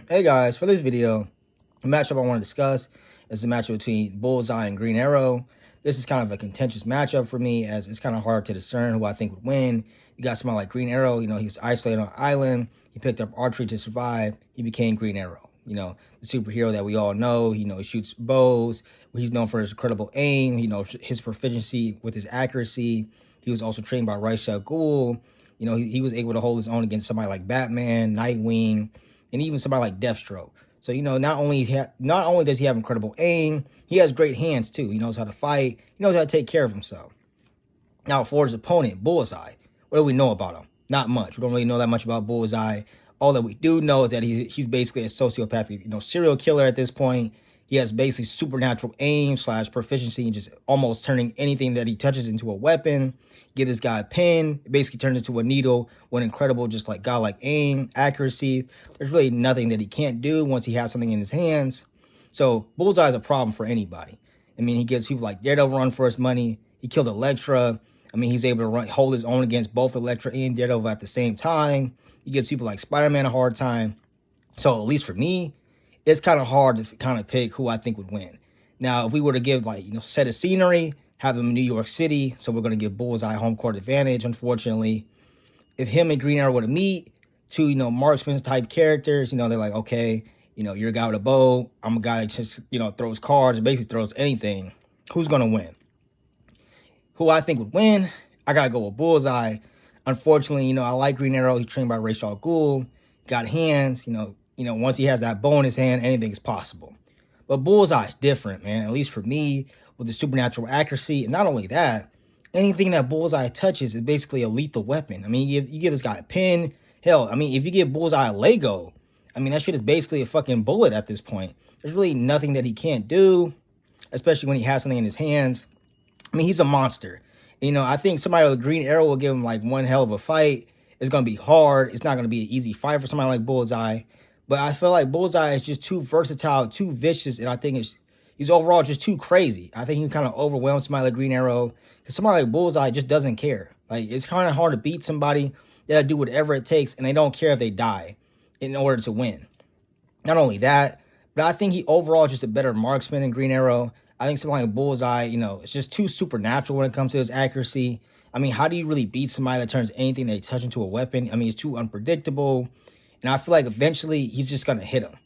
Hey guys, for this video, the matchup I want to discuss is the matchup between Bullseye and Green Arrow. This is kind of a contentious matchup for me, as it's kind of hard to discern who I think would win. You got someone like Green Arrow, he was isolated on an island. He picked up archery to survive. He became Green Arrow, the superhero that we all know. He shoots bows. He's known for his incredible aim, his proficiency with his accuracy. He was also trained by Ra's al Ghul. He was able to hold his own against somebody like Batman, Nightwing, and even somebody like Deathstroke. So, not only does he have incredible aim, he has great hands too. He knows how to fight. He knows how to take care of himself. Now, for his opponent, Bullseye, what do we know about him? Not much. We don't really know that much about Bullseye. All that we do know is that he's basically a sociopathic, serial killer at this point. He has basically supernatural aim / proficiency and just almost turning anything that he touches into a weapon. Give this guy a pin, it basically turns into a needle with incredible, just like godlike aim, accuracy. There's really nothing that he can't do once he has something in his hands. So Bullseye is a problem for anybody. He gives people like Daredevil run for his money. He killed Elektra. He's able to hold his own against both Elektra and Daredevil at the same time. He gives people like Spider-Man a hard time. So at least for me, it's kind of hard to kind of pick who I think would win. Now, if we were to give set of scenery, have him in New York City, so we're going to give Bullseye home court advantage, unfortunately. If him and Green Arrow were to meet, two, marksman type characters, they're like, okay, you're a guy with a bow. I'm a guy that just, throws cards, basically throws anything. Who's going to win? Who I think would win, I got to go with Bullseye. Unfortunately, I like Green Arrow. He's trained by Ra's al Ghul. Got hands, once he has that bow in his hand, anything is possible. But Bullseye's different, man. At least for me, with the supernatural accuracy. And not only that, anything that Bullseye touches is basically a lethal weapon. You give this guy a pin. Hell, if you give Bullseye a Lego, that shit is basically a fucking bullet at this point. There's really nothing that he can't do, especially when he has something in his hands. He's a monster. I think somebody with a Green Arrow will give him like one hell of a fight. It's going to be hard. It's not going to be an easy fight for somebody like Bullseye. But I feel like Bullseye is just too versatile, too vicious, and I think he's overall just too crazy. I think he kind of overwhelms somebody like Green Arrow, because somebody like Bullseye just doesn't care. It's kind of hard to beat somebody that'll do whatever it takes, and they don't care if they die in order to win. Not only that, but I think he overall is just a better marksman than Green Arrow. I think somebody like Bullseye, it's just too supernatural when it comes to his accuracy. How do you really beat somebody that turns anything they touch into a weapon? It's too unpredictable. And I feel like eventually he's just going to hit him.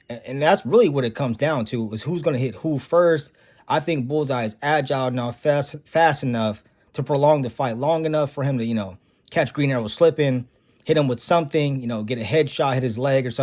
And that's really what it comes down to, is who's going to hit who first. I think Bullseye is agile enough, fast enough to prolong the fight long enough for him to, catch Green Arrow slipping, hit him with something, get a headshot, hit his leg or something.